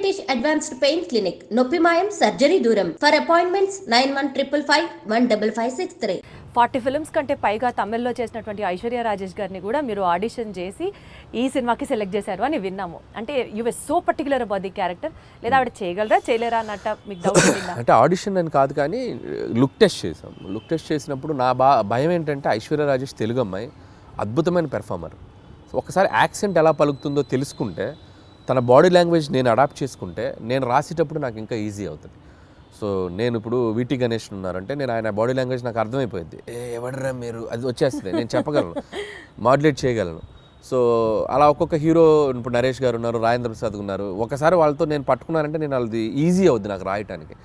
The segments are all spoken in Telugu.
వెంకటేష్ అడ్వాన్స్డ్ పెయిన్ క్లినిక్, నొప్పి మాయం, సర్జరీ దూరం. For appointments 9155515563. 40 ఫిల్మ్స్ కంటే పైగా తమిళ్లో చేసినటువంటి ఐశ్వర్య రాజేష్ గారిని కూడా మీరు ఆడిషన్ చేసి ఈ సినిమాకి సెలెక్ట్ చేశారు అని విన్నాము. అంటే you were so particular about the character, లేదా ఆవిడ చేయగలరా చేయలేరా అన్నట్ట మీకు డౌట్ ఉందా? అంటే ఆడిషన్ అని కాదు కానీ లుక్ టెస్ట్ చేసాం. లుక్ టెస్ట్ చేసినప్పుడు నా భయం ఏంటంటే ఐశ్వర్య రాజేష్ తెలుగు అమ్మాయి, అద్భుతమైన పెర్ఫార్మర్. ఒకసారి యాక్సెంట్ ఎలా పలుకుతుందో తెలుసుకుంటే, తన బాడీ లాంగ్వేజ్ నేను అడాప్ట్ చేసుకుంటే, నేను రాసేటప్పుడు నాకు ఇంకా ఈజీ అవుతుంది. సో నేను ఇప్పుడు వీటి గణేష్ ఉన్నారంటే నేను ఆయన బాడీ లాంగ్వేజ్ నాకు అర్థమైపోయింది. ఎవడరా మీరు, అది వచ్చేస్తుంది, నేను చెప్పగలను, మాడ్యులేట్ చేయగలను. సో అలా ఒక్కొక్క హీరో, ఇప్పుడు నరేష్ గారు ఉన్నారు, రాజేంద్ర ప్రసాద్ ఉన్నారు, ఒకసారి వాళ్ళతో నేను పట్టుకున్నానంటే నేను అది ఈజీ అవుద్ది నాకు రాయటానికి.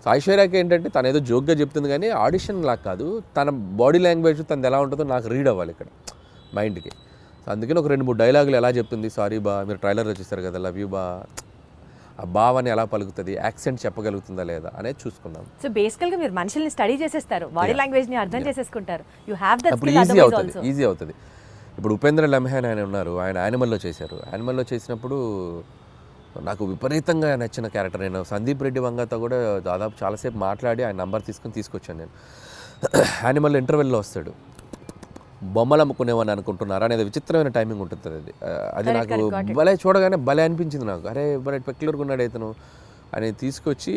సో ఐశ్వర్యకి ఏంటంటే తను ఏదో జోక్గా చెప్తుంది కానీ ఆడిషన్ లాగా కాదు, తన బాడీ లాంగ్వేజ్ తనది ఎలా ఉంటుందో నాకు రీడ్ అవ్వాలి ఇక్కడ మైండ్కి. సో అందుకని ఒక 2-3 డైలాగులు ఎలా చెప్తుంది, సారీ బా, మీరు ట్రైలర్లో చూస్తారు కదా, లవ్ యూ బా, ఆ భావాన్ని ఎలా పలుకుతుంది, యాక్సెంట్ చెప్పగలుగుతుందా లేదా అనేది చూసుకున్నాం. సో బేసికల్గా మీరు మనుషుల్ని స్టడీ చేసేస్తారు, బాడీ లాంగ్వేజ్ని అర్థం చేసేసుకుంటారు. యూ హ్యావ్ దట్ అప్పుడు ఈజీ అవుతుంది. ఇప్పుడు ఉపేంద్ర లమ్హాన్ ఆయన ఉన్నారు, ఆయన యానిమల్లో చేశారు. యానిమల్లో చేసినప్పుడు నాకు విపరీతంగా నచ్చిన క్యారెక్టర్. నేను సందీప్ రెడ్డి వంగతో కూడా దాదాపు చాలాసేపు మాట్లాడి ఆయన నంబర్ తీసుకొచ్చాను నేను. యానిమల్లో ఇంటర్వెల్లో వస్తాడు, బొమ్మలు అమ్ముకునేవని అనుకుంటున్నారా అనేది విచిత్రమైన టైమింగ్ ఉంటుంది. అది నాకు భలే, చూడగానే భలే అనిపించింది నాకు. అరే భలే పెక్యులర్గా ఉన్నాడు ఇతను అని తీసుకొచ్చి,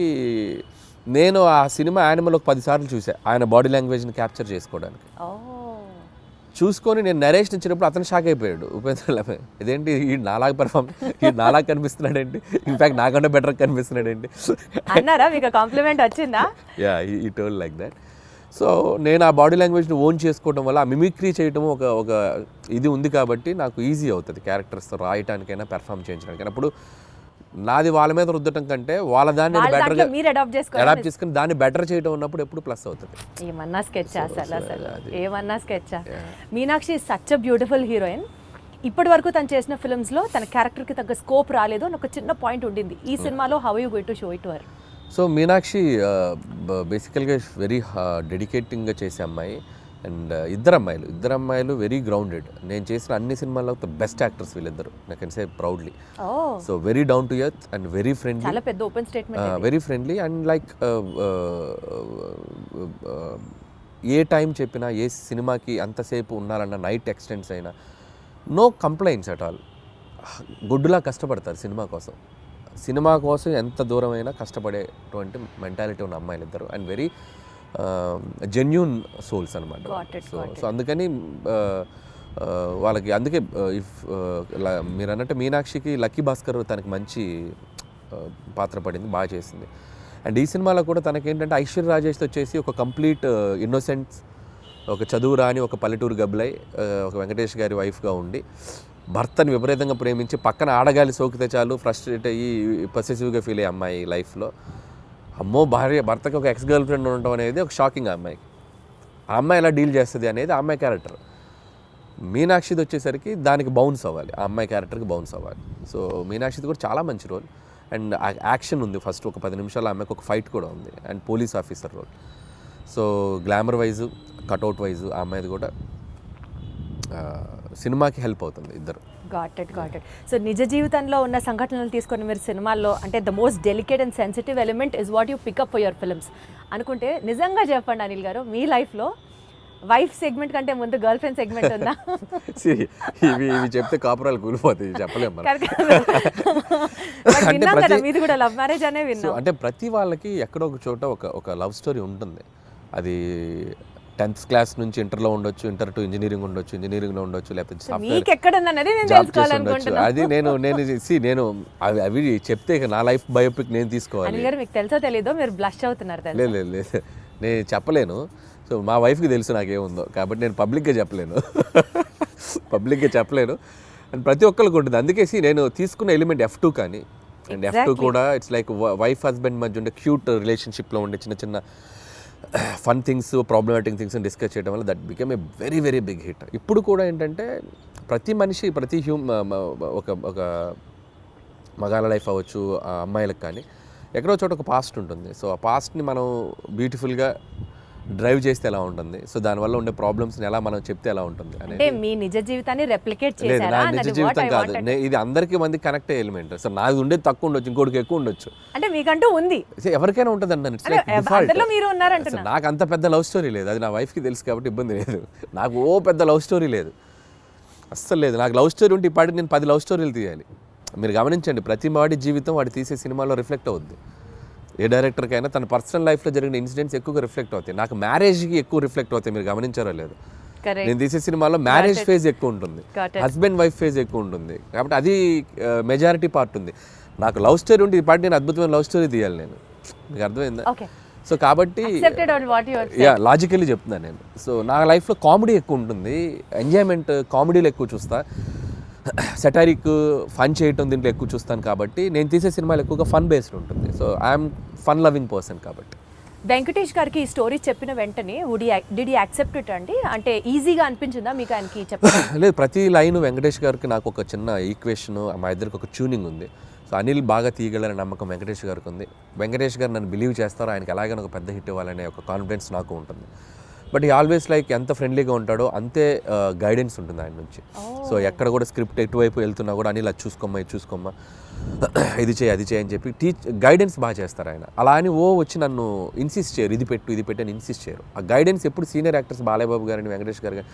నేను ఆ సినిమా యానిమల్ ఒక 10 సార్లు చూసాను ఆయన బాడీ లాంగ్వేజ్ని క్యాప్చర్ చేసుకోవడానికి. చూసుకొని నేను నరేష్ ఇచ్చినప్పుడు అతను షాక్ అయిపోయాడు, ఉపేంద్ర లమ్హాన్, ఇదేంటి ఈ నాలాగా పెర్ఫార్మ్, ఈ నాలాగా కనిపిస్తున్నాడు ఏంటి, ఇన్ఫ్యాక్ట్ నాకన్నా బెటర్ కనిపిస్తున్నాడు ఏంటి అన్నారా? మీకు కాంప్లిమెంట్ వచ్చిందా? యా, ఈ టోల్ లైక్ దట్. సో నేను ఆ బాడీ లాంగ్వేజ్ని ఓన్ చేసుకోవడం వల్ల, ఆ మిమిక్రీ చేయడం ఒక ఇది ఉంది కాబట్టి నాకు ఈజీ అవుతుంది క్యారెక్టర్స్తో రాయటానికైనా పెర్ఫామ్ చేయించడానికైనా. అప్పుడు నాది వాళ్ళ మీద రుద్దటం కంటే వాళ్ళ దాన్ని బెటర్గా అడాప్ట్ చేసుకుని దాన్ని బెటర్ చేయడం ఉన్నప్పుడు ఎప్పుడు ప్లస్ అవుతుంది. ఏమన్నా స్కెచ్ అసలు ఏమన్నా sketch. Meenakshi such a beautiful heroine. ఇప్పటి వరకు తను చేసిన ఫిల్మ్స్లో తన క్యారెక్టర్కి తగ్గ స్కోప్ రాలేదు అని ఒక చిన్న పాయింట్ ఉండింది. ఈ సినిమాలో how you going to show it to her? So Meenakshi బేసికల్గా వెరీ డెడికేటింగ్గా చేసే అమ్మాయి. అండ్ ఇద్దరు అమ్మాయిలు వెరీ గ్రౌండెడ్. నేను చేసిన అన్ని సినిమాల్లో ద బెస్ట్ యాక్టర్స్ వీళ్ళిద్దరు, I can say proudly. So very down to earth and very friendly, చాలా పెద్ద open statement, very friendly. And like A time చెప్పినా, ఏ సినిమాకి అంతసేపు ఉన్నారన్న, నైట్ ఎక్స్టెండ్స్ అయినా నో కంప్లైంట్స్ అట్ ఆల్. గుడ్డులా కష్టపడతారు సినిమా కోసం ఎంత దూరమైనా కష్టపడేటువంటి మెంటాలిటీ ఉన్న అమ్మాయిలు ఇద్దరు. అండ్ వెరీ జెన్యూన్ సోల్స్ అనమాట. సో అందుకని వాళ్ళకి, అందుకే మీరు అన్నట్టు మీనాక్షికి లక్కీ భాస్కర్ తనకి మంచి పాత్ర పడింది, బాగా చేసింది. అండ్ ఈ సినిమాలో కూడా తనకేంటంటే ఐశ్వర్య రాజేష్తో వచ్చేసి ఒక కంప్లీట్ ఇన్నోసెంట్స్, ఒక చదువు రాని ఒక పల్లెటూరు గబ్బలై ఒక వెంకటేష్ గారి వైఫ్గా ఉండి భర్తని విపరీతంగా ప్రేమించి పక్కన ఆడగాలి సోకితే చాలు ఫ్రస్ట్రేట్ అయ్యి పొసెసివ్గా ఫీల్ అయ్యే అమ్మాయి లైఫ్లో, అమ్మో భర్తకి ఒక ఎక్స్ గర్ల్ ఫ్రెండ్ ఉండటం అనేది ఒక షాకింగ్. ఆ అమ్మాయి ఎలా డీల్ చేస్తుంది అనేది ఆ అమ్మాయి క్యారెక్టర్. మీనాక్షిది వచ్చేసరికి దానికి బౌన్స్ అవ్వాలి, ఆ అమ్మాయి క్యారెక్టర్కి బౌన్స్ అవ్వాలి. సో మీనాక్షిది కూడా చాలా మంచి రోల్. అండ్ యాక్షన్ ఉంది, ఫస్ట్ ఒక 10 నిమిషాలు ఆమెకు ఒక ఫైట్ కూడా ఉంది. And police officer role. So glamour wise, cutout wise ఆ అమ్మాయిది కూడా సినిమాకి హెల్ప్ అవుతుంది ఇద్దరు. Got it. సో నిజ జీవితంలో ఉన్న సంఘటనలు తీసుకొని మీరు సినిమాల్లో, అంటే the most delicate and sensitive element is what you pick up for your films అనుకుంటే, నిజంగా చెప్పండి అనిల్ గారు, మీ లైఫ్లో వైఫ్ సెగ్మెంట్ కంటే ముందు గర్ల్ ఫ్రెండ్ సెగ్మెంట్ ఉందా? ఇవి చెప్తే కాపురాలు కూలిపోతాయి, చెప్పలేము. మీది కూడా లవ్ మ్యారేజ్ అనే విన్నాం. అంటే ప్రతి వాళ్ళకి ఎక్కడో ఒక చోట ఒక లవ్ స్టోరీ ఉంటుంది. అది 10th క్లాస్ నుంచి ఇంటర్లో ఉండొచ్చు, ఇంటర్ టు ఇంజనీరింగ్ ఉండొచ్చు, ఇంజనీరింగ్లో ఉండొచ్చు, లేకపోతే అది నేను అవి చెప్తే నా లైఫ్ బయోపిక్ నేను తీసుకోవాలి. మీకు తెలుసో తెలీదో మీరు బ్లష్ అవుతున్నారు. లేదు నేను చెప్పలేను. సో మా వైఫ్కి తెలుసు నాకేముందో, కాబట్టి నేను పబ్లిక్గా చెప్పలేను. అండ్ ప్రతి ఒక్కరికి ఉంటుంది. అందుకేసి నేను తీసుకున్న ఎలిమెంట్ F2 కానీ, అండ్ F2 కూడా ఇట్స్ లైక్ వైఫ్ హస్బెండ్ మధ్య ఉండే క్యూట్ రిలేషన్షిప్లో ఉండే చిన్న fun things, problematic things discuss చేయడం వల్ల that become a very very big hit. ఇప్పుడు కూడా ఏంటంటే ప్రతి మనిషి, ప్రతి ఒక మగాళ్ళ లైఫ్ అవ్వచ్చు, అమ్మాయిలకు కానీ ఎక్కడో చోట ఒక పాస్ట్ ఉంటుంది. సో ఆ పాస్ట్ని మనం బ్యూటిఫుల్గా డ్రైవ్ చేస్తే ఎలా ఉంటుంది, సో దానివల్ల ఉండే ప్రాబ్లమ్స్ని ఎలా మనం చెప్తే ఎలా ఉంటుంది అంటే అనేది. మీ నిజ జీవితాన్ని రెప్లికేట్ లేదు, చేశారా నా నిజ అన్నది జీవితం what I కాదు, wanted. ఇది అందరికీ మంది కనెక్ట్ అయ్యే ఎలిమెంట్. సో నాది ఉండేది తక్కువ ఉండొచ్చు, ఇంకోటికి ఎక్కువ ఉండొచ్చు, అంటే మీకంటూ ఉంది, సో ఎవరికైనా ఉంటుంది అన్న. అందరిలో మీరు ఉన్నారంటున్నా. నాకు అంత పెద్ద లవ్ స్టోరీ లేదు, అది నా వైఫ్కి తెలుసు కాబట్టి ఇబ్బంది లేదు. నాకు పెద్ద లవ్ స్టోరీ లేదు, అస్సలు లేదు. నాకు లవ్ స్టోరీ ఉంటే ఇప్పటికి నేను 10 లవ్ స్టోరీలు తీయాలి. మీరు గమనించండి, ప్రతి వాడి జీవితం వాడు తీసే సినిమాలో రిఫ్లెక్ట్ అవుద్ది. ఏ డైరెక్టర్కైనా తన పర్సనల్ లైఫ్లో జరిగిన ఇన్సిడెంట్స్ ఎక్కువగా రిఫ్లెక్ట్ అవుతాయి. నాకు మ్యారేజ్కి ఎక్కువ రిఫ్లెక్ట్ అవుతాయి, మీరు గమనించారో లేదు. నేను తీసే సినిమాలో మ్యారేజ్ ఫేజ్ ఎక్కువ ఉంటుంది, హస్బెండ్ వైఫ్ ఫేజ్ ఎక్కువ ఉంటుంది, కాబట్టి అది మెజారిటీ పార్ట్ ఉంది. నాకు లవ్ స్టోరీ ఉంటే ఇప్పటి నేను అద్భుతమైన లవ్ స్టోరీ తీయాలి నేను, మీకు అర్థమైందా? సో కాబట్టి లాజికల్లీ చెప్తున్నాను నేను. సో నా లైఫ్లో కామెడీ ఎక్కువ ఉంటుంది, ఎంజాయ్మెంట్ కామెడీలో ఎక్కువ చూస్తా, సెటారిక్ ఫన్ చేయటం దీంట్లో ఎక్కువ చూస్తాను. కాబట్టి నేను తీసే సినిమాలు ఎక్కువగా ఫన్ బేస్డ్ ఉంటుంది. So I'm fun loving person. కాబట్టి వెంకటేష్ గారికి ఈ స్టోరీ చెప్పిన వెంటనే డిడ్ యూ యాక్సెప్ట్ ఇట్ అండి? అంటే ఈజీగా అనిపించిందా మీకు ఆయనకి చెప్పడం? లేదు, ప్రతి లైన్ వెంకటేష్ గారికి నాకు ఒక చిన్న ఈక్వేషన్, మా ఇద్దరికి ఒక ట్యూనింగ్ ఉంది. సో అనిల్ బాగా తీయగలనే నమ్మకం వెంకటేష్ గారికి ఉంది. వెంకటేష్ గారు నన్ను బిలీవ్ చేస్తారో, ఆయనకి ఎలాగైనా ఒక పెద్ద హిట్ ఇవ్వాలనే ఒక కాన్ఫిడెన్స్ నాకు ఉంటుంది. బట్ ఈ ఆల్వేస్ లైక్ ఎంత ఫ్రెండ్లీగా ఉంటాడో అంతే గైడెన్స్ ఉంటుంది ఆయన నుంచి. సో ఎక్కడ కూడా స్క్రిప్ట్ ఎటువైపు వెళ్తున్నా కూడా అనిల్ అది చూసుకోమ్మా, ఇది చూసుకోమ్మా, ఇది చేయి, అది చేయి అని చెప్పి గైడెన్స్ బాగా చేస్తారు ఆయన. అలా అని వచ్చి నన్ను ఇన్సిస్ట్ చేయరు, ఇది పెట్టు అని ఇన్సిస్ట్ చేయరు. ఆ గైడెన్స్ ఎప్పుడు సీనియర్ యాక్టర్స్ బాలయ్యబాబు గారిని, వెంకటేష్ గారు కానీ,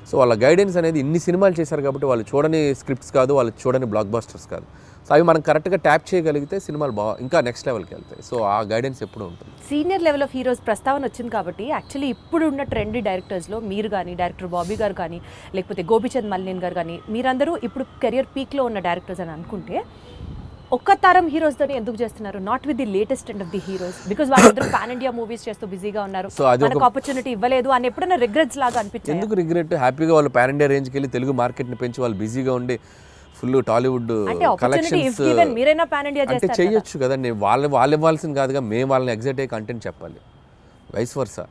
సో వాళ్ళ గైడెన్స్ అనేది ఇన్ని సినిమాలు చేశారు కాబట్టి వాళ్ళు చూడని స్క్రిప్ట్స్ కాదు, వాళ్ళు చూడని బ్లాక్ బస్టర్స్ కాదు. సో అవి మనం కరెక్ట్గా ట్యాప్ చేయగలిగితే సినిమాలు ఇంకా నెక్స్ట్ లెవెల్కి వెళ్తాయి. సో ఆ గైడెన్స్ ఎప్పుడు ఉంటుంది. సీనియర్ లెవెల్ ఆఫ్ హీరోస్ ప్రస్తావన వచ్చింది కాబట్టి యాక్చువల్లీ ఇప్పుడు ఉన్న ట్రెండీ డైరెక్టర్స్లో మీరు కానీ, డైరెక్టర్ బాబీ గారు కానీ, లేకపోతే గోపిచంద్ మల్లినేని గారు కానీ, మీరందరూ ఇప్పుడు కెరియర్ పీక్లో ఉన్న డైరెక్టర్స్ అని అనుకుంటే ఒక్క తరం హీరోస్తోనే ఎందుకు చేస్తున్నారు, not with the latest and of the heroes? Because వాళ్ళందరూ పాన్ ఇండియా మూవీస్ చేస్తూ బిజీగా ఉన్నారు, మనకు ఆపర్చునిటీ ఇవ్వలేదు అని ఎప్పుడైనా రిగ్రెట్స్ లాగా అనిపించింది? ఎందుకు రిగ్రెట్? హ్యాపీగా వాళ్ళు పాన్ ఇండియా రేంజ్కి వెళ్ళి తెలుగు మార్కెట్ని పెంచి వాళ్ళు బిజీగా ఉండి ఫుల్ టాలీవుడ్ కలెక్షన్స్ అంటే చేయొచ్చు కదండి. వాళ్ళు ఇవ్వాల్సింది కాదుగా, మేము వాళ్ళని ఎగ్జైట్ అయ్యే కంటెంట్ చెప్పాలి. వైస్ వర్సా,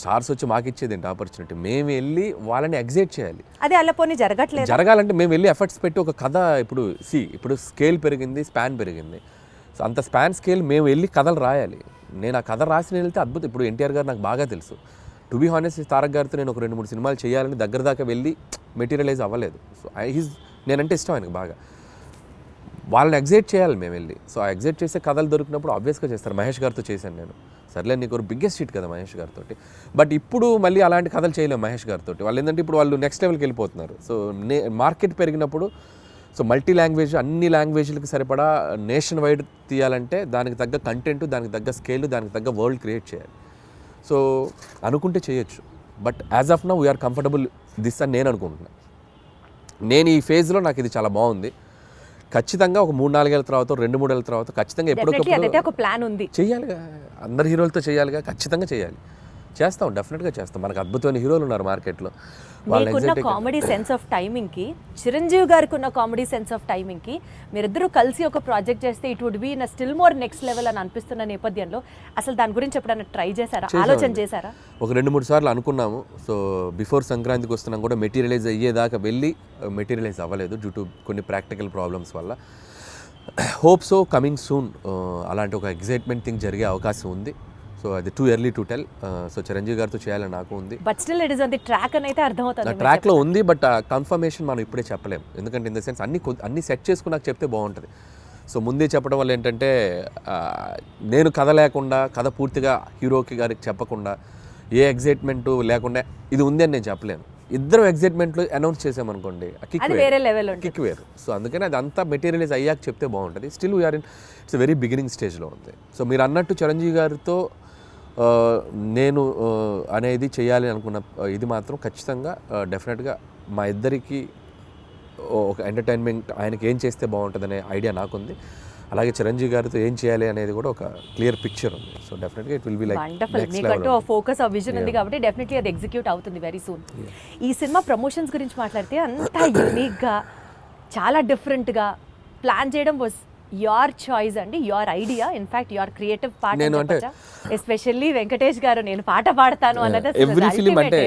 స్టార్స్ వచ్చి మాకు ఇచ్చేది ఏంటి ఆపర్చునిటీ, మేము వెళ్ళి వాళ్ళని ఎగ్జైట్ చేయాలి. అదే అలా పోనీ జరగట్లేదు. జరగాలంటే మేము వెళ్ళి ఎఫర్ట్స్ పెట్టి ఒక కథ, ఇప్పుడు స్కేల్ పెరిగింది, స్పాన్ పెరిగింది. సో అంత స్పాన్ స్కేల్ మేము వెళ్ళి కథలు రాయాలి. నేను ఆ కథ రాసి వెళ్తే అద్భుతం. ఇప్పుడు ఎన్టీఆర్ గారు నాకు బాగా తెలుసు. టు బీ హానెస్ట్, తారక్ గారితో నేను ఒక 2-3 సినిమాలు చేయాలని దగ్గర దాకా వెళ్ళి మెటీరియలైజ్ అవ్వలేదు. సో నేనంటే ఇష్టం ఆయనకు బాగా. వాళ్ళని ఎగ్జైట్ చేయాలి మేము వెళ్ళి. సో ఆ ఎగ్జైట్ చేసే కథలు దొరికినప్పుడు ఆబ్వియస్గా చేస్తారు. మహేష్ గారితో చేశాను నేను, సర్లే నీకు బిగ్గెస్ట్ హిట్ కదా మహేష్ గారితో. బట్ ఇప్పుడు మళ్ళీ అలాంటి కథలు చేయలేము మహేష్ గారితో. వాళ్ళు ఏంటంటే ఇప్పుడు వాళ్ళు నెక్స్ట్ లెవెల్కి వెళ్ళిపోతున్నారు. సో మార్కెట్ పెరిగినప్పుడు, సో మల్టీ లాంగ్వేజ్, అన్ని లాంగ్వేజ్లకి సరిపడా నేషన్ వైడ్ తీయాలంటే దానికి తగ్గ కంటెంట్, దానికి తగ్గ స్కేల్, దానికి తగ్గ వరల్డ్ క్రియేట్ చేయాలి. సో అనుకుంటే చేయొచ్చు. But as of now we're comfortable this అని నేను అనుకుంటున్నాను. నేను ఈ ఫేజ్లో నాకు ఇది చాలా బాగుంది. ఖచ్చితంగా ఒక 3-4 ఏళ్ళ తర్వాత, 2-3 ఏళ్ళ తర్వాత ఖచ్చితంగా ఎప్పుడొకప్పుడు ఒక ప్లాన్ ఉంది, చేయాలిగా, అందరు హీరోలతో చేయాలిగా, ఖచ్చితంగా చేయాలి. చేస్తాం, డెఫినెట్గా చేస్తాం. మనకు అద్భుతమైన హీరోలు ఉన్నారు మార్కెట్లో. మీకున్న కామెడీ సెన్స్ ఆఫ్ టైమింగ్కి, చిరంజీవి గారికి ఉన్న కామెడీ సెన్స్ ఆఫ్ టైమింగ్కి మీరిద్దరూ కలిసి ఒక ప్రాజెక్ట్ చేస్తే it would be in still more next level అని అనిపిస్తున్న నేపథ్యంలో అసలు దాని గురించి ఎప్పుడైనా ట్రై చేశారా, ఆలోచన చేశారా? ఒక 2-3 సార్లు అనుకున్నాము. సో బిఫోర్ సంక్రాంతికి వస్తున్నాం కూడా మెటీరియలైజ్ అయ్యేదాకా వెళ్ళి మెటీరియలైజ్ అవ్వలేదు డ్యూ టు కొన్ని ప్రాక్టికల్ ప్రాబ్లమ్స్ వల్ల. హోప్ సో కమింగ్ సూన్ అలాంటి ఒక ఎగ్జైట్మెంట్ థింగ్ జరిగే అవకాశం ఉంది. సో అది too early to tell. So Chiranjeevi గారితో చేయాలని నాకు ఉంది. But still it is on the track అని అయితే అర్థమవుతుంది. ట్రాక్లో ఉంది, బట్ కన్ఫర్మేషన్ మనం ఇప్పుడే చెప్పలేము. ఎందుకంటే ఇన్ ద సెన్స్ అన్ని సెట్ చేసుకుని నాకు చెప్తే బాగుంటుంది. సో ముందే చెప్పడం వల్ల ఏంటంటే నేను కథ లేకుండా, కథ పూర్తిగా హీరోకి గారికి చెప్పకుండా, ఏ ఎగ్జైట్మెంట్ లేకుండా ఇది ఉంది అని నేను చెప్పలేను. ఇద్దరు ఎగ్జైట్మెంట్లు అనౌన్స్ చేసామనుకోండి, కిక్ వేరు. సో అందుకని అది అంతా మెటీరియలైజ్ అయ్యాక చెప్తే బాగుంటుంది. Still we're in its very beginning స్టేజ్లో ఉంది. సో మీరు అన్నట్టు చిరంజీవి గారితో నేను అనేది చేయాలి అనుకున్న ఇది మాత్రం ఖచ్చితంగా డెఫినెట్గా మా ఇద్దరికి ఒక ఎంటర్టైన్మెంట్, ఆయనకి ఏం చేస్తే బాగుంటుందనే ఐడియా నాకుంది. అలాగే చిరంజీవి గారితో ఏం చేయాలి అనేది కూడా ఒక క్లియర్ పిక్చర్ ఉంది. సో డెఫినెట్గా ఇట్ విల్ బి లైక్ మీకంటూ ఫోకస్ ఆ విజన్ ఉంది కాబట్టి డెఫినెట్లీ అది ఎగ్జిక్యూట్ అవుతుంది వెరీ సూన్. ఈ సినిమా ప్రమోషన్స్ గురించి మాట్లాడితే అంతా యూనిక్గా, చాలా డిఫరెంట్గా ప్లాన్ చేయడం వాజ్ యువర్ చాయిస్ అండి, your idea, in fact your creative part. Especially Venkatesh గారు నేను పాట పాడతాను అన్నది ఎవ్రీ ఫిలిం అంటే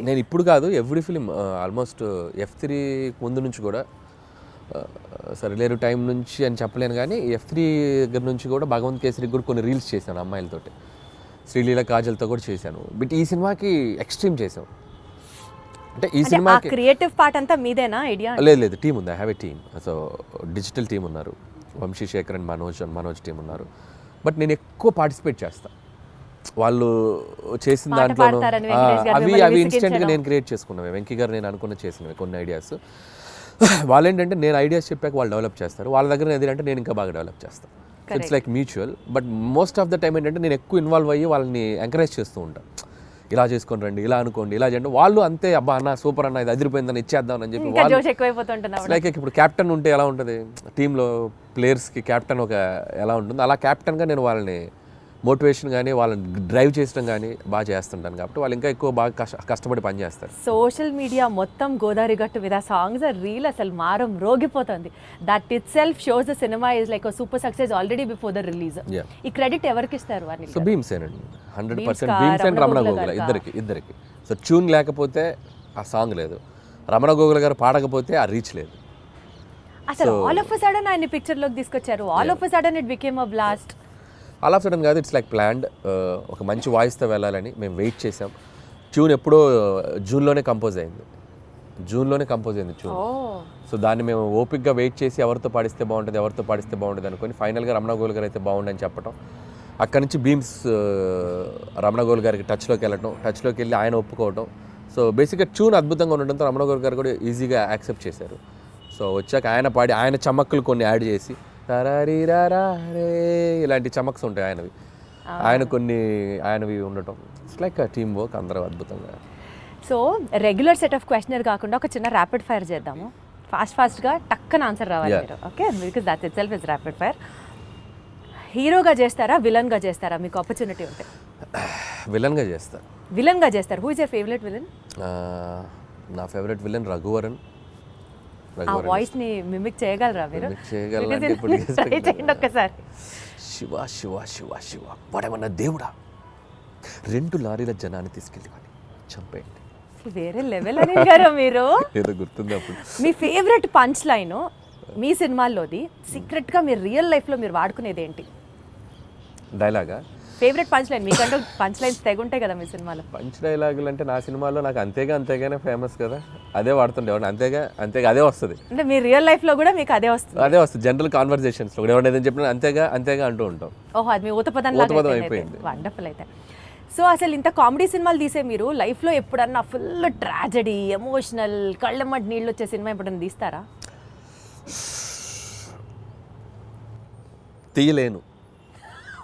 నేను ఇప్పుడు కాదు, ఎవ్రీ ఫిలిం ఆల్మోస్ట్ F3 ముందు నుంచి కూడా, సరిలేరు టైం నుంచి అని చెప్పలేను కానీ F3 దగ్గర నుంచి కూడా భగవంత్ కేసరికి కూడా కొన్ని రీల్స్ చేశాను అమ్మాయిలతోటి. శ్రీలీల కాజల్తో కూడా చేశాను. బట్ ఈ సినిమాకి ఎక్స్ట్రీమ్ చేసాం. అంటే ఈ అంటే ఆ సినిమాకి క్రియేటివ్ పార్ట్ అంతా మీదేనా ఐడియా? లేదు టీం ఉంది, I have a team. So digital team ఉన్నారు, వంశీ శేఖర్ అండ్ మనోజ్ టీం ఉన్నారు. బట్ నేను ఎక్కువ పార్టిసిపేట్ చేస్తాను. వాళ్ళు చేసిన పాట దాంట్లో పాడతారని వెంకటేష్ గారు అవి మిమ్మల్ని అవి విసిగించడం. ఇన్స్టెంట్గా నేను క్రియేట్ చేసుకున్నవి. వెంకీ గారు నేను అనుకున్న చేసినవి కొన్ని ఐడియాస్. వాళ్ళు ఏంటంటే నేను ఐడియాస్ చెప్పాక వాళ్ళు డెవలప్ చేస్తారు, వాళ్ళ దగ్గర ఏదంటే నేను ఇంకా బాగా డెవలప్ చేస్తాను. It's like mutual. But most of the time ఏంటంటే నేను ఎక్కువ ఇన్వాల్వ్ అయ్యి వాళ్ళని ఎంకరేజ్ చేస్తూ ఉంటాను. ఇలా చేసుకొని రండి, ఇలా అనుకోండి, ఇలా చేయండి. వాళ్ళు అంతే, అబ్బా అన్న సూపర్ అన్న, ఇది అదిరిపోయిందని ఇచ్చేద్దాం అని చెప్పి ఇంకా వాళ్ళు జోష్ ఎక్కువైపోతుంటున్నా. లైక్ ఇప్పుడు క్యాప్టెన్ ఉంటే ఎలా ఉంటుంది టీంలో, ప్లేయర్స్కి క్యాప్టెన్ ఒక ఎలా ఉంటుంది, అలా క్యాప్టెన్గా నేను వాళ్ళని మోటివేషన్ కానీ వాళ్ళని డ్రైవ్ చేయడం కానీ బాగా చేస్తుంటాను. కాబట్టి వాళ్ళు ఇంకా ఎక్కువ బాగా కష్టపడి పనిచేస్తారు. సోషల్ మీడియా మొత్తం గోదావరి గట్టు మీద సాంగ్స్ రీల్ అసలు మారం రోగిపోతుంది. That itself shows the cinema is like super success already before the release. ఈ క్రెడిట్ ఎవరికి ఇస్తారు వారిని? సో భీమ్సేనండి, 100% భీమ్స్ అండ్ రమణ గోగుల ఇద్దరికి. సో ట్యూన్ లేకపోతే ఆ సాంగ్ లేదు, రమణ గోగుల గారు పాడకపోతే ఆ రీచ్ లేదు. అసలు ఆల్ ఆఫ్ అ సడన్ ఆయన పిక్చర్లోకి తీసుకొచ్చారు, all of a sudden it became a blast. All of sudden కాదు, ఇట్స్ లైక్ ప్లాన్డ్. ఒక మంచి వాయిస్తో వెళ్ళాలని మేము వెయిట్ చేసాం. ట్యూన్ ఎప్పుడో జూన్లోనే కంపోజ్ అయింది ట్యూన్. సో దాన్ని మేము ఓపిక్గా వెయిట్ చేసి ఎవరితో పాడిస్తే బాగుంటుంది అనుకొని ఫైనల్గా రమణ గోల్ గారు అయితే బాగుండని చెప్పడం. అక్కడి నుంచి భీమ్స్ రమణ గోల్ గారికి టచ్లోకి వెళ్ళి ఆయన ఒప్పుకోవడం. సో బేసిక్గా ట్యూన్ అద్భుతంగా ఉండడంతో రమణ గోల్ గారు కూడా ఈజీగా యాక్సెప్ట్ చేశారు. సో వచ్చాక ఆయన పాడి ఆయన చమక్కులు కొన్ని యాడ్ చేసి రే ఇలాంటి చమక్స్ ఉంటాయి ఆయనవి ఉండటం. ఇట్స్ లైక్ టీమ్ వర్క్, అందరూ అద్భుతంగా. So regular set of questionnaire కాకుండా ఒక చిన్న ర్యాపిడ్ ఫైర్ చేద్దాము. ఫాస్ట్గా టక్కన ఆన్సర్ రావాలి మీరు. Okay, because that it self is rapid fire. హీరోగా చేస్తారా, విలన్గా చేస్తారా? మీకు ఆపర్చునిటీ ఉంటే విలన్గా చేస్తారు. Who is your favourite villain? నా ఫేవరెట్ విలన్ రఘువరన్. ఆ వాయిస్ ని మిమిక్ చేయగలరా మీరు? ఒక్కసారి. శివ శివ శివ శివ వాడేమన్నా దేవుడా, 2 లారీల జనాన్ని తీసుకెళ్ళి చంపేయండి. వేరే లెవెల్ అని గారు మీరు. ఏదో గుర్తుంది అప్పుడు. మీ ఫేవరెట్ పంచ్ లైన్ మీ సినిమాల్లోది, సీక్రెట్ గా మీరు రియల్ లైఫ్ లో మీరు వాడుకునేది ఏంటి? డైలాగా? ఫేవరెట్ పంచ్ లైన్ మీకంటూ పంచ్ లైన్స్ తెగుంటాయి కదా మీ సినిమాలో. పంచ్ డైలాగులు అంటే నా సినిమాలో నాకు అంతేగానే ఫేమస్ కదా, అదే వాడుతుండేవాడిని. అంతేగా అదే వస్తుంది. అంటే మీ రియల్ లైఫ్ లో కూడా మీకు అదే వస్తుంది? జనరల్ కాన్వర్సేషన్స్ లో ఎవరైనా ఏదైనా చెప్పినా అంతేగా అంటూ ఉంటాం. ఓహో, అది మీ ఊతపదం అయిపోయింది. వండర్ఫుల్. అయితే సో అసలు ఇంత కామెడీ సినిమాలు తీసే మీరు లైఫ్లో ఎప్పుడన్నా ఫుల్ ట్రాజడీ, ఎమోషనల్, కళ్ళమ్మటి నీళ్ళు వచ్చే సినిమా ఎప్పుడన్నా తీస్తారా? తీయలేను.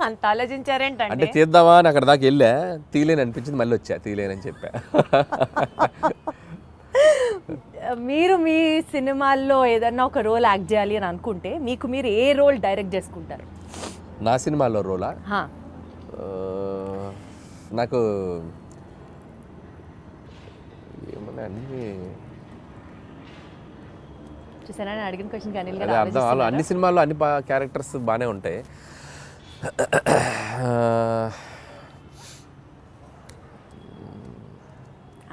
అంత ఆలోచించారేంటంటే? అంటే తీద్దామా అని అక్కడ దాకా వెళ్ళా, తీయలేని అనిపించింది, మళ్ళీ వచ్చా తీయలేనని చెప్పా. మీరు మీ సినిమాల్లో ఏదన్నా ఒక రోల్ యాక్ట్ చేయాలి అని అనుకుంటే మీరు ఏ రోల్ డైరెక్ట్ చేసుకుంటారు? నా సినిమాలో రోలా? నాకు ఏమన్నా అన్ని చూసారా అడిగిన క్వశ్చన్ కానీ అర్థం. అన్ని సినిమాల్లో అన్ని క్యారెక్టర్స్ బాగానే ఉంటాయి.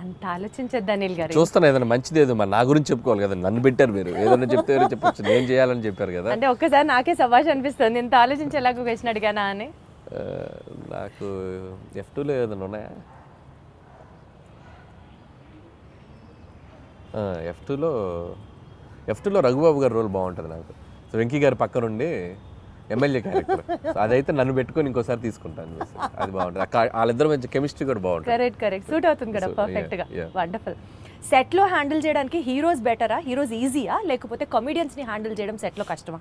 అంత ఆలోచించద్దు అనిల్ గారు. చూస్తాను ఏదైనా మంచిది, ఏదో మరి నా గురించి చెప్పుకోవాలి కదా, నన్ను పెట్టారు మీరు, ఏదైనా చెప్తే చెప్పచ్చు, నేను చేయాలని చెప్పారు కదా. అంటే ఒక్కసారి నాకే సభాష్ అనిపిస్తుంది, ఇంత ఆలోచించేలాగా క్వశ్చన్ అడిగానా అని. నాకు F2లో ఏదైనా ఉన్నాయా? F2లో రఘుబాబు గారి రోల్ బాగుంటుంది నాకు. సో వెంకీ గారి పక్క నుండి ఎమ్మెల్యే క్యారెక్టర్, అదైతే నన్ను పెట్టుకొని ఇంకోసారి తీసుకుంటాను. అది బాగుంటుంది, వాళ్ళిద్దరు మంచి కెమిస్ట్రీ కూడా బాగుంటుంది. కరెక్ట్ సూట్ అవుతుంది కదా పర్ఫెక్ట్ గా. వండర్ఫుల్. సెట్ లో హ్యాండిల్ చేయడానికి హీరోస్ బెటరా, హీరోస్ ఈజీయా, లేకపోతే కమెడియన్స్ ని హ్యాండిల్ చేయడం సెట్ లో కష్టమా?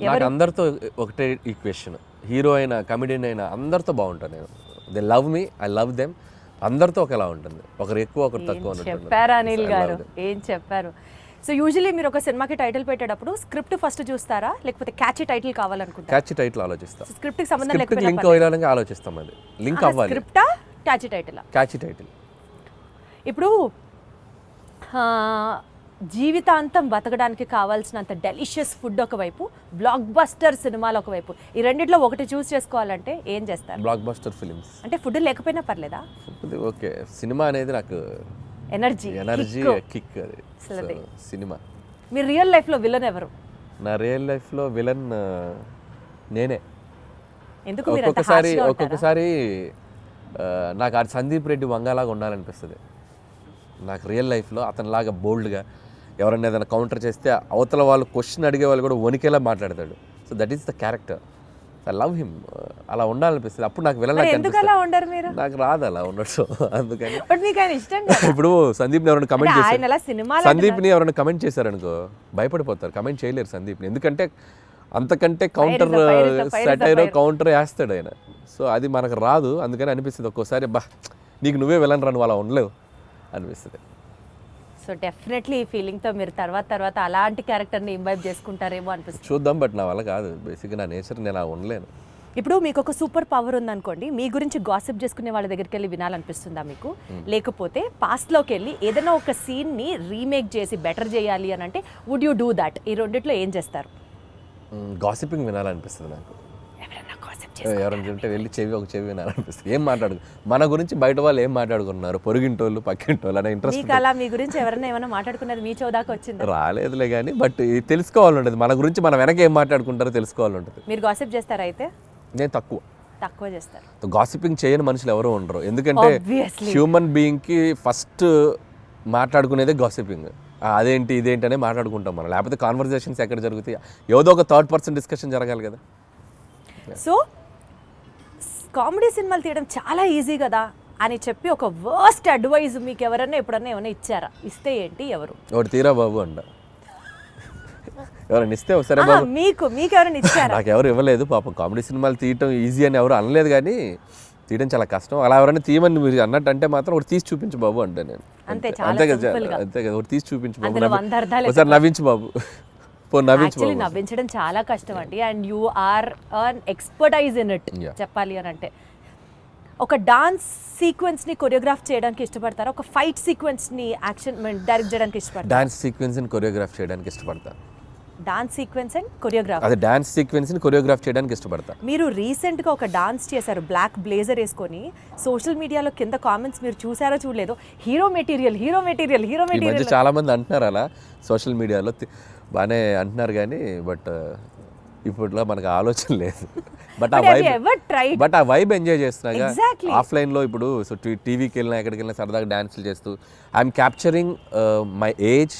నాకు అందరితో ఒకటే ఈక్వేషన్, హీరో అయినా కమెడియన్ అయినా అందరితో బాగుంటాను నేను. They love me, I love them. అందరితో ఒకలా ఉంటుంది, ఒకరు ఎక్కువ ఒకరు తక్కువ. చెప్పారా అనిల్ గారు, ఏం చెప్పారు. సో యూజువల్లీ మీరు ఒక సినిమాకి టైటిల్ పెట్టేటప్పుడు స్క్రిప్ట్ ఫస్ట్ చూస్తారా, లేకపోతే క్యాచీ టైటిల్ కావాలనుకుంటారా? క్యాచీ టైటిల్ ఆలోచిస్తాం. స్క్రిప్ట్ కి సంబంధం లేకపోతే లింక్ అవ్వాలని ఆలోచిస్తాం. అది లింక్ అవ్వాలి. స్క్రిప్టా క్యాచీ టైటిలా? Catchy title. ఇప్పుడు జీవితాంతం బతకడానికి కావాల్సినంత డెలిషియస్ ఫుడ్ ఒకవైపు, బ్లాక్ బస్టర్ సినిమాలు ఒకవైపు, ఈ రెండిట్లో ఒకటి చూస్ చేసుకోవాలంటే ఏం చేస్తారు? Blockbuster films. అంటే ఫుడ్ లేకపోయినా పర్లేదా? ఓకే, సినిమా అనేది నాకు ఎనర్జీ కిక్. అది సినిమా. మీ రియల్ లైఫ్లో విలన్ ఎవరు? నా రియల్ లైఫ్లో విలన్ నేనే. ఎందుకు? ఒక్కొక్కసారి నాకు ఆ సందీప్ రెడ్డి వంగలాగా ఉండాలనిపిస్తుంది నాకు రియల్ లైఫ్లో. అతనిలాగా బోల్డ్గా ఎవరైనా ఏదైనా కౌంటర్ చేస్తే అవతల వాళ్ళు క్వశ్చన్ అడిగే వాళ్ళు కూడా వణికేలా మాట్లాడతాడు. So that is the character. I love him. అలా ఉండాలనిపిస్తుంది. అప్పుడు నాకు వెళ్ళాలి, నాకు రాదు అలా ఉండడు. అందుకని ఇప్పుడు సందీప్ని ఎవరైనా కమెంట్ చేశారు, సందీప్ని ఎవరైనా కమెంట్ చేశారనుకో భయపడిపోతారు, కమెంట్ చేయలేరు సందీప్ని. ఎందుకంటే అంతకంటే కౌంటర్ సెటైరో కౌంటర్ వేస్తాడు ఆయన. సో అది మనకు రాదు. అందుకని అనిపిస్తుంది ఒక్కోసారి బా నీకు నువ్వే వెళ్ళను రాను అలా ఉండలేవు అనిపిస్తుంది. సో డెఫినెట్లీ ఈ ఫీలింగ్తో మీరు తర్వాత అలాంటి క్యారెక్టర్ని ఇంబైబ్ చేసుకుంటారేమో అనిపిస్తుంది. చూద్దాం. బట్ నా వల్ల కాదు. బేసిక్గా నా నేచర్ నేను అలా ఉండలేను. ఇప్పుడు మీకు ఒక సూపర్ పవర్ ఉందనుకోండి, మీ గురించి గాసిప్ చేసుకునే వాళ్ళ దగ్గరికి వెళ్ళి వినాలనిపిస్తుందా మీకు? లేకపోతే పాస్ట్లోకి వెళ్ళి ఏదైనా ఒక సీన్ని రీమేక్ చేసి బెటర్ చేయాలి అని అంటే వుడ్ యూ డూ దాట్? ఈ రెండిట్లో ఏం చేస్తారు? గాసిపింగ్ వినాలనిపిస్తుంది నాకు. ఎవరైనా చెప్తే వెళ్ళి ఒక చెవి వినాలనిపిస్తుంది. ఏం మాట్లాడు మన గురించి బయట వాళ్ళు ఏం మాట్లాడుకున్నారు, పొరుగింటోళ్ళు పక్కింటోళ్ళు అనే ఇంట్రెస్ట్. అలా మీ గురించి ఎవరైనా ఏమైనా మాట్లాడుకున్నది మీ చోదాకా వచ్చింది? రాలేదులే కానీ బట్ తెలుసుకోవాలి ఉంటుంది. మన గురించి మన వెనక ఏం మాట్లాడుకుంటారో తెలుసుకోవాలి ఉంటుంది. మీరు గాసిప్ చేస్తారా? అయితే నేను తక్కువ చేస్తారు. గాసిపింగ్ చేయని మనుషులు ఎవరు ఉండరు. ఎందుకంటే హ్యూమన్ బీయింగ్కి ఫస్ట్ మాట్లాడుకునేదే గాసిపింగ్. అదేంటి ఇదేంటి అనే మాట్లాడుకుంటాం మనం. లేకపోతే కాన్వర్జేషన్స్ ఎక్కడ జరుగుతాయి? ఏదో ఒక థర్డ్ పర్సన్ డిస్కషన్ జరగాలి కదా. సో కామెడీ సినిమాలు తీయడం చాలా ఈజీ కదా అని చెప్పి ఒక వర్స్ట్ అడ్వైజ్ మీకు ఎవరైనా ఎప్పుడన్నా ఏమైనా ఇచ్చారా? ఇస్తే ఏంటి? ఎవరు? ఒకటి తీరా బాబు అంట. ఎవరైనా ఇస్తే ఒకసారి బాబు మీకు ఎవరైనా ఇచ్చారా? నాకు ఎవరు ఇవ్వలేదు పాపం. కామెడీ సినిమాలు తీయటం ఈజీ అని ఎవరు అనలేదు, కానీ తీయడం చాలా కష్టం. అలా ఎవరైనా తీయమని మీరు అన్నట్టు అంటే మాత్రం ఒకటి తీసి చూపించు బాబు అంటే నేను అంతే కదా. ఒకటి తీసి చూపించు బాబు, ఒకసారి నవ్వించు బాబు. నవ్వించడం చాలా కష్టం అండి. And you are an expertise in it చెప్పాలి అని అంటే. ఒక డాన్స్ సీక్వెన్స్ ని కొరియోగ్రాఫ్ చేయడానికి ఇష్టపడతారా? ఒక ఫైట్ సీక్వెన్స్ ని యాక్షన్ డైరెక్ట్ చేయడానికి ఇష్టపడతారా? డాన్స్ సీక్వెన్స్ ని కొరియోగ్రాఫ్ చేయడానికి ఇష్టపడతాను. Dance sequence and choreograph. అదే డాన్స్ సీక్వెన్స్ ని కొరియోగ్రాఫ్ చేయడానికి ఇష్టపడతాను. మీరు రీసెంట్ గా ఒక డాన్స్ చేశారు బ్లాక్ బ్లేజర్ వేసుకొని. సోషల్ మీడియాలో కింద కామెంట్స్ మీరు చూసారో చూడలేదో, హీరో మెటీరియల్. చాలా మంది అంటున్నారు అలా సోషల్ మీడియాలో, బాగానే అంటున్నారు కానీ బట్ ఇప్పట్లో మనకు ఆలోచన లేదు. బట్ ఆ వైబ్ ఎంజాయ్ చేస్తున్నాగా ఆఫ్లైన్లో. ఇప్పుడు సో టీవీకి వెళ్ళినా ఎక్కడికి వెళ్ళినా సరదాగా డాన్సులు చేస్తూ I'm capturing my age,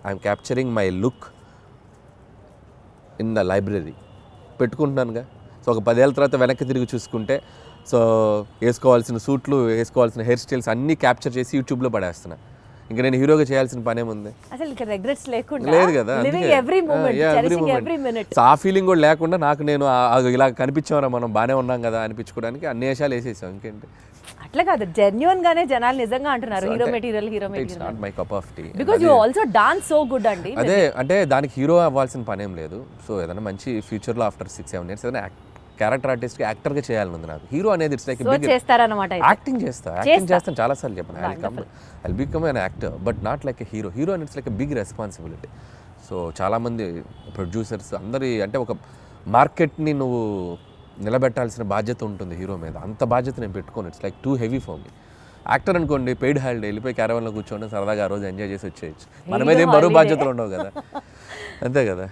I'm capturing my look in the library పెట్టుకుంటున్నానుగా. సో ఒక 10 ఏళ్ళ తర్వాత వెనక్కి తిరిగి చూసుకుంటే సో వేసుకోవాల్సిన సూట్లు, వేసుకోవాల్సిన హెయిర్ స్టైల్స్ అన్నీ క్యాప్చర్ చేసి యూట్యూబ్లో పడేస్తున్నా. ఇంకా నేను హీరోగా చేయాల్సిన పనేముంది? లేదు కదా. ఆ ఫీలింగ్ కూడా లేకుండా నాకు నేను ఇలా కనిపించామరా మనం బాగానే ఉన్నాం కదా అనిపించుకోవడానికి అన్ని వేషాలు వేసేసాం. ఇంకేంటి? అట్లా కాదు, జెన్యూన్ గానే జనాలు నిజంగా అంటున్నారు hero material. It's not my cup of tea. Because you also dance so good అండి. అదే అంటే దానికి హీరో అవ్వాల్సిన పనేం లేదు. సో ఏదైనా మంచి ఫ్యూచర్లో ఆఫ్టర్ 6-7 years ఏదైనా క్యారెక్టర్ ఆర్టిస్ట్కి యాక్టర్గా చేయాలని ఉంది నాకు. హీరో అనేది ఇట్స్ లైక్ చేస్తారన్నమాట. యాక్టింగ్ చేస్తాను చాలాసార్లు చెప్పాను. I'll become an actor but not like a hero. Hero అని it's like a big responsibility. So చాలామంది ప్రొడ్యూసర్స్ అందరి అంటే ఒక మార్కెట్ని నువ్వు నిలబెట్టాల్సిన బాధ్యత ఉంటుంది హీరో మీద. అంత బాధ్యత నేను పెట్టుకోను. It's like too heavy for me. Actor అనుకోండి, పెయిడ్ హాలిడే వెళ్ళిపోయి క్యారవాన్లో కూర్చోండి, సరదాగా ఆ రోజు ఎంజాయ్ చేసి వచ్చేయచ్చు. మన మీద ఏం బరువు బాధ్యతలు ఉండవు కదా. అంతే కదా.